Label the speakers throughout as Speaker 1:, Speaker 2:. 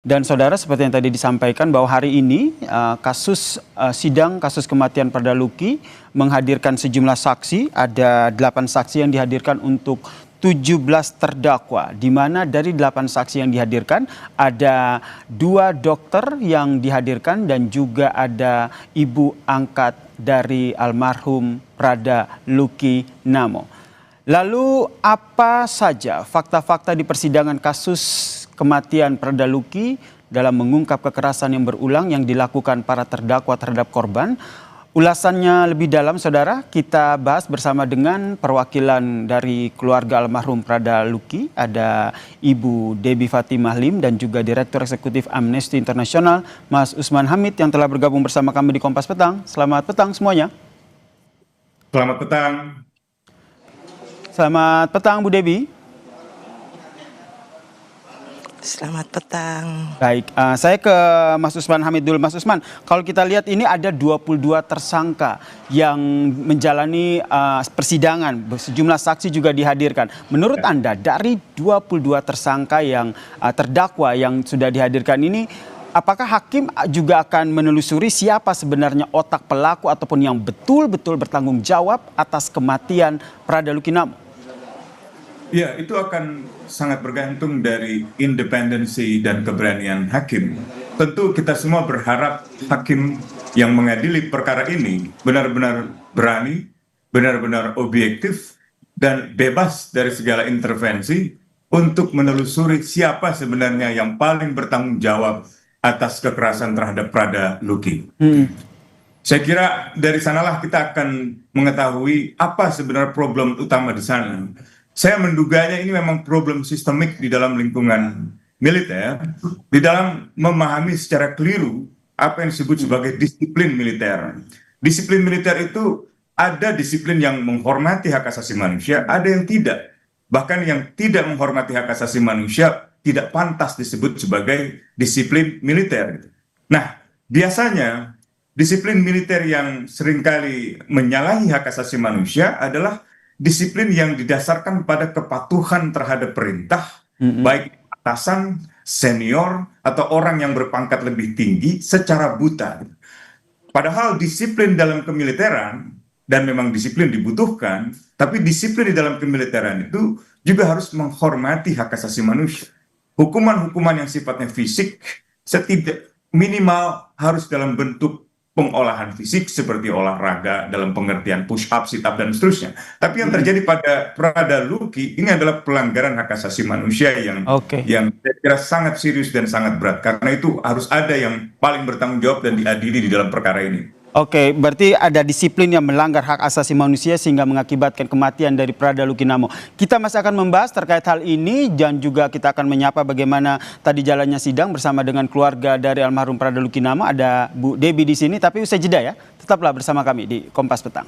Speaker 1: Dan saudara, seperti yang tadi disampaikan bahwa hari ini sidang kasus kematian Prada Luki menghadirkan sejumlah saksi. Ada 8 saksi yang dihadirkan untuk 17 terdakwa, di mana dari 8 saksi yang dihadirkan ada 2 dokter yang dihadirkan dan juga ada ibu angkat dari almarhum Prada Luki Namo. Lalu apa saja fakta-fakta di persidangan kasus kematian Prada Luki dalam mengungkap kekerasan yang berulang yang dilakukan para terdakwa terhadap korban? Ulasannya lebih dalam, saudara, kita bahas bersama dengan perwakilan dari keluarga almarhum Prada Luki. Ada Ibu Debbie Fatimah Lim dan juga Direktur Eksekutif Amnesty International, Mas Usman Hamid, yang telah bergabung bersama kami di Kompas Petang. Selamat petang semuanya.
Speaker 2: Selamat petang.
Speaker 1: Selamat petang, Bu Debbie.
Speaker 3: Selamat petang.
Speaker 1: Baik, saya ke Mas Usman Hamid dulu. Mas Usman, kalau kita lihat ini ada 22 tersangka yang menjalani persidangan, sejumlah saksi juga dihadirkan. Menurut Anda, dari 22 tersangka yang terdakwa yang sudah dihadirkan ini, apakah hakim juga akan menelusuri siapa sebenarnya otak pelaku ataupun yang betul-betul bertanggung jawab atas kematian Prada Luki Namo?
Speaker 2: Ya, itu akan sangat bergantung dari independensi dan keberanian hakim. Tentu kita semua berharap hakim yang mengadili perkara ini benar-benar berani, benar-benar objektif, dan bebas dari segala intervensi untuk menelusuri siapa sebenarnya yang paling bertanggung jawab atas kekerasan terhadap Prada Luki. Saya kira dari sanalah kita akan mengetahui apa sebenarnya problem utama di sana. Saya menduganya ini memang problem sistemik di dalam lingkungan militer, di dalam memahami secara keliru apa yang disebut sebagai disiplin militer. Disiplin militer itu ada disiplin yang menghormati hak asasi manusia, ada yang tidak. Bahkan yang tidak menghormati hak asasi manusia tidak pantas disebut sebagai disiplin militer. Nah, biasanya disiplin militer yang seringkali menyalahi hak asasi manusia adalah disiplin yang didasarkan pada kepatuhan terhadap perintah, baik atasan, senior, atau orang yang berpangkat lebih tinggi secara buta. Padahal disiplin dalam kemiliteran, dan memang disiplin dibutuhkan, tapi disiplin di dalam kemiliteran itu juga harus menghormati hak asasi manusia. Hukuman-hukuman yang sifatnya fisik minimal harus dalam bentuk pengolahan fisik seperti olahraga dalam pengertian push up, sit up, dan seterusnya. Tapi yang terjadi pada Prada Luki ini adalah pelanggaran hak asasi manusia yang saya kira sangat serius dan sangat berat. Karena itu harus ada yang paling bertanggung jawab dan diadili di dalam perkara ini.
Speaker 1: Oke, berarti ada disiplin yang melanggar hak asasi manusia sehingga mengakibatkan kematian dari Prada Luki Namo. Kita masih akan membahas terkait hal ini dan juga kita akan menyapa bagaimana tadi jalannya sidang bersama dengan keluarga dari almarhum Prada Luki Namo. Ada Bu Debbie di sini, tapi usai jeda ya. Tetaplah bersama kami di Kompas Petang.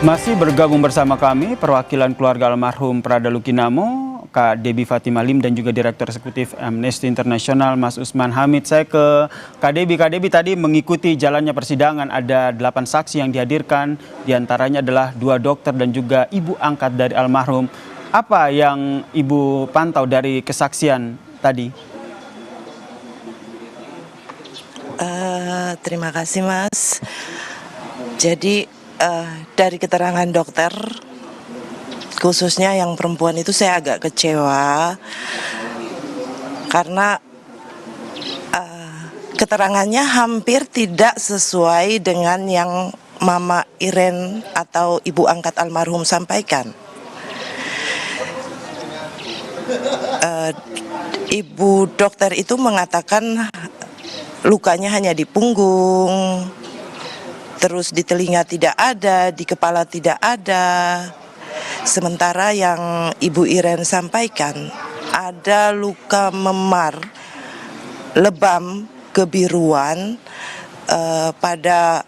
Speaker 1: Masih bergabung bersama kami perwakilan keluarga almarhum Prada Luki Namo, Kak Debbie Fatimah Lim dan juga Direktur Eksekutif Amnesty International, Mas Usman Hamid. Saya ke Kak Debbie. Kak Debbie, tadi mengikuti jalannya persidangan ada 8 saksi yang dihadirkan, diantaranya adalah 2 dokter dan juga ibu angkat dari almarhum. Apa yang Ibu pantau dari kesaksian tadi?
Speaker 3: Terima kasih, Mas. Jadi dari keterangan dokter, khususnya yang perempuan itu saya agak kecewa karena keterangannya hampir tidak sesuai dengan yang Mama Iren atau ibu angkat almarhum sampaikan. Ibu dokter itu mengatakan lukanya hanya di punggung, terus di telinga tidak ada, di kepala tidak ada. Sementara yang Ibu Iren sampaikan ada luka memar, lebam, kebiruan pada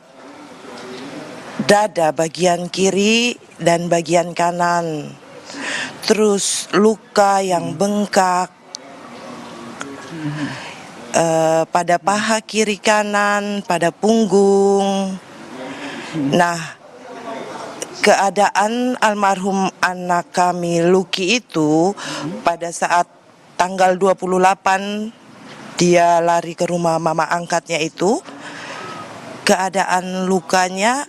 Speaker 3: dada bagian kiri dan bagian kanan. Terus luka yang bengkak pada paha kiri kanan, pada punggung. Nah, keadaan almarhum anak kami Lucky itu pada saat tanggal 28 dia lari ke rumah mama angkatnya itu, keadaan lukanya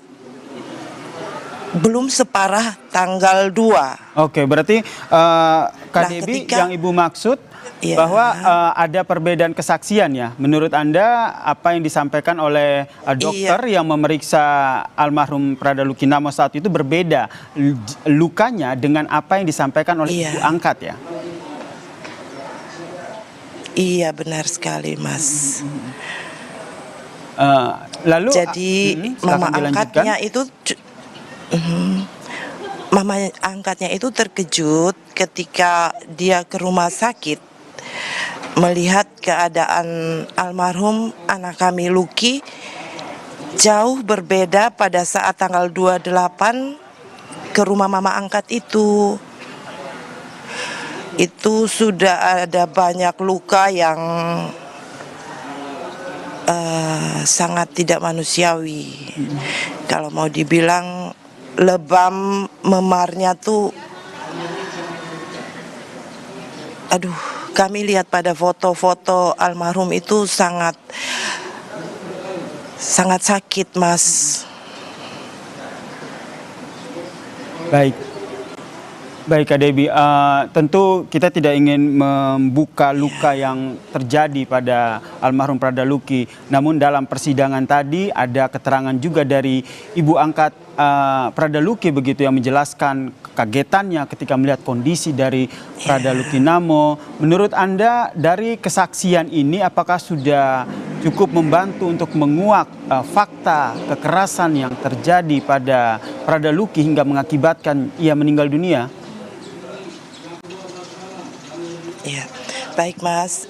Speaker 3: belum separah tanggal 2.
Speaker 1: Oke, berarti Kak Debbie yang Ibu maksud
Speaker 3: ya,
Speaker 1: bahwa ada perbedaan kesaksian ya. Menurut Anda apa yang disampaikan oleh dokter yang memeriksa almarhum Prada Lucky Namo saat itu berbeda lukanya dengan apa yang disampaikan oleh ibu angkat ya?
Speaker 3: Iya, benar sekali, Mas.
Speaker 1: Lalu
Speaker 3: jadi mama angkatnya itu mama angkatnya itu terkejut ketika dia ke rumah sakit melihat keadaan almarhum anak kami Lucky jauh berbeda pada saat tanggal 28 ke rumah mama angkat itu. Itu sudah ada banyak luka yang sangat tidak manusiawi. Kalau mau dibilang lebam memarnya tuh, aduh, kami lihat pada foto-foto almarhum itu sangat sakit, Mas.
Speaker 1: Baik Kak Debbie, tentu kita tidak ingin membuka luka yang terjadi pada almarhum Prada Lucky. Namun dalam persidangan tadi ada keterangan juga dari ibu angkat Prada Lucky begitu yang menjelaskan kekagetannya ketika melihat kondisi dari Prada Lucky Namo. Menurut Anda dari kesaksian ini apakah sudah cukup membantu untuk menguak fakta kekerasan yang terjadi pada Prada Lucky hingga mengakibatkan ia meninggal dunia?
Speaker 3: Ya, baik Mas,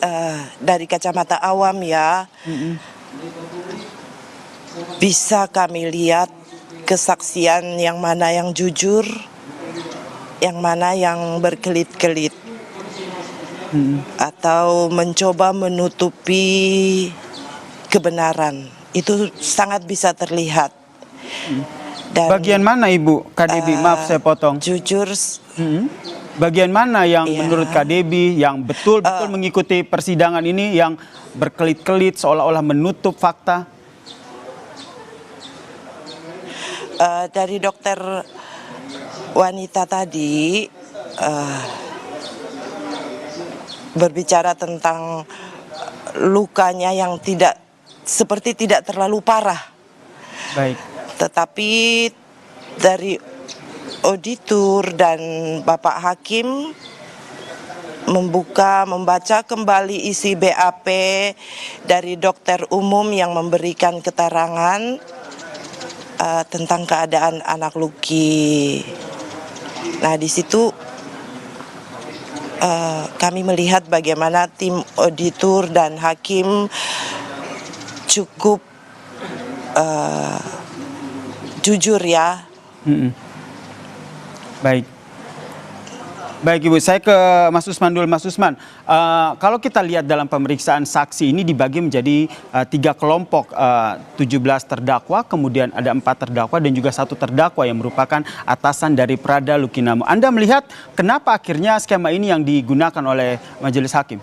Speaker 3: dari kacamata awam ya, bisa kami lihat kesaksian yang mana yang jujur, yang mana yang berkelit-kelit, atau mencoba menutupi kebenaran. Itu sangat bisa terlihat. Dan,
Speaker 1: bagian mana Ibu, Kak Debbie? Maaf saya potong.
Speaker 3: Jujur.
Speaker 1: Bagian mana yang menurut Kak Debbie yang betul-betul mengikuti persidangan ini yang berkelit-kelit seolah-olah menutup fakta?
Speaker 3: Dari dokter wanita tadi berbicara tentang lukanya yang seperti tidak terlalu parah.
Speaker 1: Baik.
Speaker 3: Tetapi dari auditor dan Bapak Hakim membaca kembali isi BAP dari dokter umum yang memberikan keterangan tentang keadaan anak Lucky. Nah, di situ kami melihat bagaimana tim auditor dan hakim cukup jujur ya.
Speaker 1: Baik Ibu, saya ke Mas Usman dulu. Mas Usman, kalau kita lihat dalam pemeriksaan saksi ini dibagi menjadi 3 kelompok, 17 terdakwa, kemudian ada 4 terdakwa dan juga 1 terdakwa yang merupakan atasan dari Prada Lucky Namo. Anda melihat kenapa akhirnya skema ini yang digunakan oleh majelis hakim?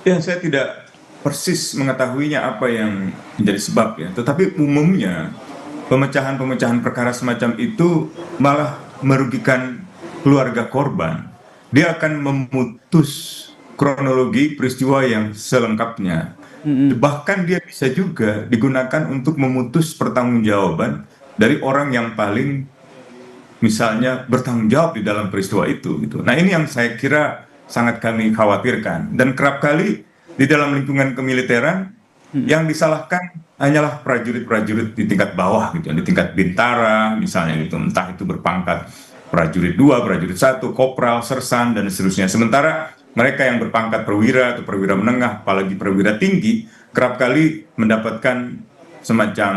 Speaker 2: Ya, saya tidak persis mengetahuinya apa yang menjadi sebab ya, tetapi umumnya pemecahan-pemecahan perkara semacam itu malah merugikan keluarga korban. Dia akan memutus kronologi peristiwa yang selengkapnya. Bahkan dia bisa juga digunakan untuk memutus pertanggungjawaban dari orang yang paling misalnya bertanggung jawab di dalam peristiwa itu gitu. Nah, ini yang saya kira sangat kami khawatirkan, dan kerap kali di dalam lingkungan kemiliteran yang disalahkan hanyalah prajurit-prajurit di tingkat bawah gitu, di tingkat bintara misalnya gitu, entah itu berpangkat prajurit 2, prajurit 1, kopral, sersan dan seterusnya. Sementara mereka yang berpangkat perwira atau perwira menengah, apalagi perwira tinggi, kerap kali mendapatkan semacam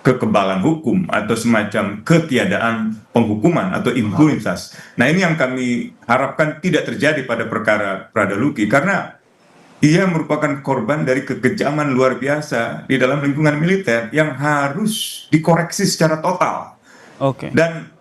Speaker 2: kekebalan hukum atau semacam ketiadaan penghukuman atau impunitas. Nah, ini yang kami harapkan tidak terjadi pada perkara Prada Lucky, karena ia merupakan korban dari kekejaman luar biasa di dalam lingkungan militer yang harus dikoreksi secara total.
Speaker 1: Oke.
Speaker 2: Dan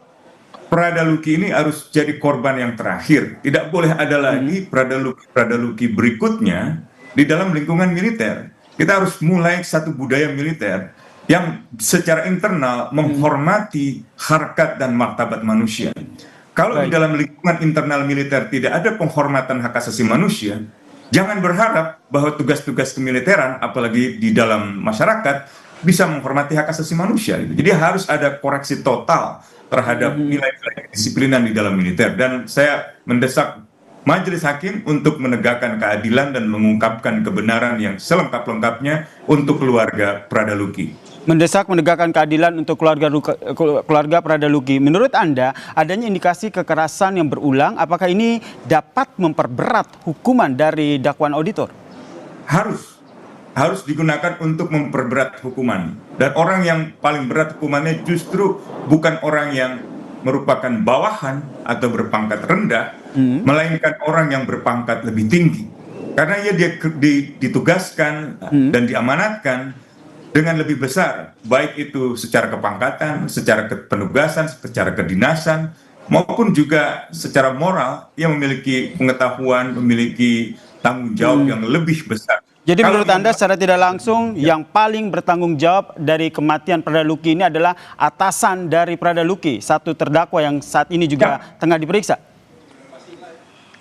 Speaker 2: Pradaluki ini harus jadi korban yang terakhir. Tidak boleh ada lagi Pradaluki berikutnya di dalam lingkungan militer. Kita harus mulai satu budaya militer yang secara internal menghormati harkat dan martabat manusia. Kalau di
Speaker 1: Baik.
Speaker 2: dalam lingkungan internal militer tidak ada penghormatan hak asasi manusia, jangan berharap bahwa tugas-tugas kemiliteran, apalagi di dalam masyarakat, bisa menghormati hak asasi manusia. Jadi harus ada koreksi total terhadap nilai-nilai kedisiplinan di dalam militer. Dan saya mendesak Majelis Hakim untuk menegakkan keadilan dan mengungkapkan kebenaran yang selengkap-lengkapnya untuk keluarga Pradaluki.
Speaker 1: Mendesak menegakkan keadilan untuk keluarga Pradaluki. Menurut Anda, adanya indikasi kekerasan yang berulang, apakah ini dapat memperberat hukuman dari dakwaan auditor? Harus digunakan untuk memperberat hukuman. Dan orang yang paling berat hukumannya justru bukan orang yang merupakan bawahan atau berpangkat rendah, melainkan orang yang berpangkat lebih tinggi. Karena dia ditugaskan dan diamanatkan dengan lebih besar, baik itu secara kepangkatan, secara penugasan, secara kedinasan, maupun juga secara moral, yang memiliki pengetahuan, memiliki tanggung jawab yang lebih besar. Jadi menurut Anda secara tidak langsung yang paling bertanggung jawab dari kematian Pradaluki ini adalah atasan dari Pradaluki, satu terdakwa yang saat ini juga tengah diperiksa?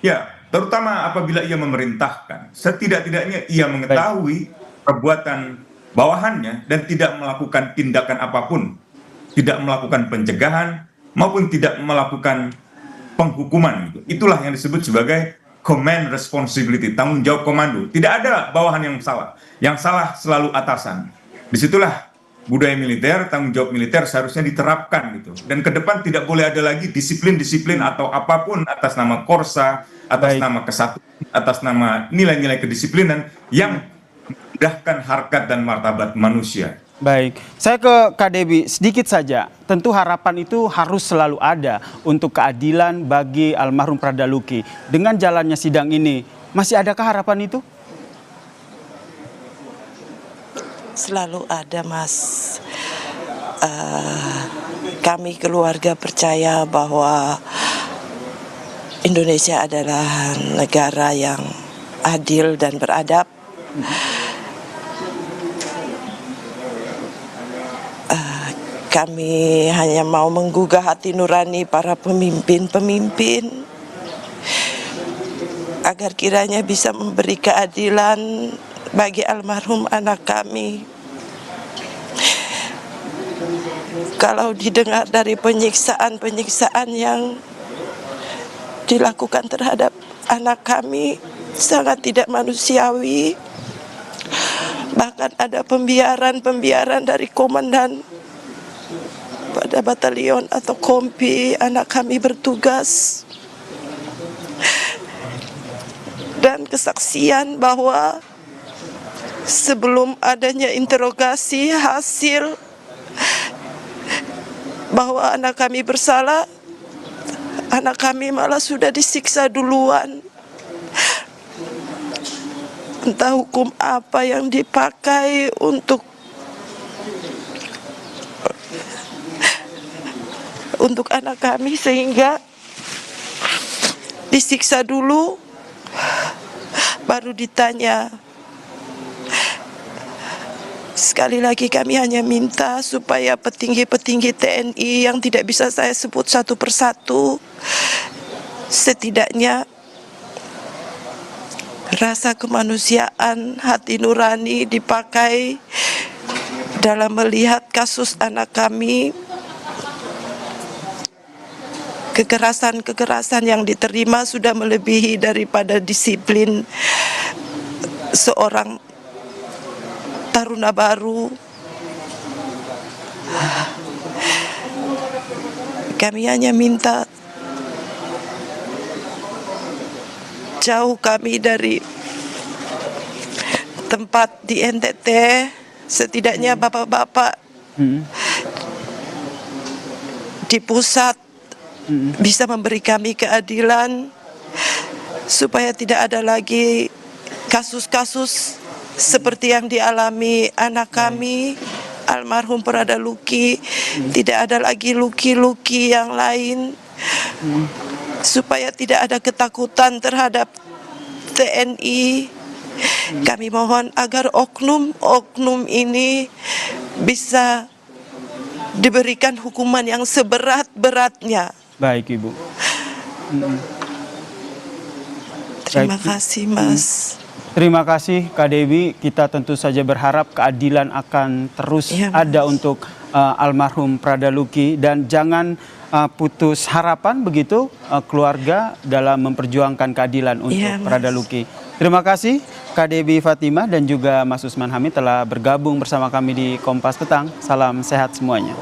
Speaker 2: Ya, terutama apabila ia memerintahkan. Setidak-tidaknya ia mengetahui perbuatan bawahannya dan tidak melakukan tindakan apapun, tidak melakukan pencegahan maupun tidak melakukan penghukuman. Itulah yang disebut sebagai command responsibility, tanggung jawab komando. Tidak ada bawahan yang salah. Yang salah selalu atasan. Disitulah budaya militer, tanggung jawab militer seharusnya diterapkan gitu. Dan ke depan tidak boleh ada lagi disiplin-disiplin atau apapun atas nama korsa, atas nama kesatuan, atas nama nilai-nilai kedisiplinan yang mendahkan harkat dan martabat manusia.
Speaker 1: Baik, saya ke Kak Debbie sedikit saja. Tentu harapan itu harus selalu ada untuk keadilan bagi almarhum Pradaluki. Dengan jalannya sidang ini, masih adakah harapan itu?
Speaker 3: Selalu ada, Mas. Kami keluarga percaya bahwa Indonesia adalah negara yang adil dan beradab. Kami hanya mau menggugah hati nurani para pemimpin-pemimpin agar kiranya bisa memberi keadilan bagi almarhum anak kami. Kalau didengar dari penyiksaan-penyiksaan yang dilakukan terhadap anak kami sangat tidak manusiawi. Bahkan ada pembiaran dari komandan pada batalion atau kompi anak kami bertugas, dan kesaksian bahwa sebelum adanya interogasi hasil bahwa anak kami bersalah, anak kami malah sudah disiksa duluan. Entah hukum apa yang dipakai untuk anak kami sehingga disiksa dulu baru ditanya. Sekali lagi kami hanya minta supaya petinggi-petinggi TNI yang tidak bisa saya sebut satu persatu, setidaknya rasa kemanusiaan, hati nurani dipakai dalam melihat kasus anak kami. Kekerasan-kekerasan yang diterima sudah melebihi daripada disiplin seorang taruna baru. Kami hanya minta jauh kami dari tempat di NTT, setidaknya bapak-bapak di pusat bisa memberi kami keadilan supaya tidak ada lagi kasus-kasus seperti yang dialami anak kami almarhum Prada Luki, tidak ada lagi Luki-Luki yang lain, supaya tidak ada ketakutan terhadap TNI. Kami mohon agar oknum-oknum ini bisa diberikan hukuman yang seberat-beratnya.
Speaker 1: Baik, Ibu.
Speaker 3: Terima
Speaker 1: Baik.
Speaker 3: kasih, Mas.
Speaker 1: Terima kasih Kak Dewi, kita tentu saja berharap keadilan akan terus
Speaker 3: Iya, Mas.
Speaker 1: ada untuk almarhum Prada Luki, dan jangan putus harapan begitu keluarga dalam memperjuangkan keadilan untuk
Speaker 3: Iya, Mas.
Speaker 1: Prada Luki. Terima kasih Kak Dewi Fatimah dan juga Mas Usman Hamid telah bergabung bersama kami di Kompas Petang. Salam sehat semuanya.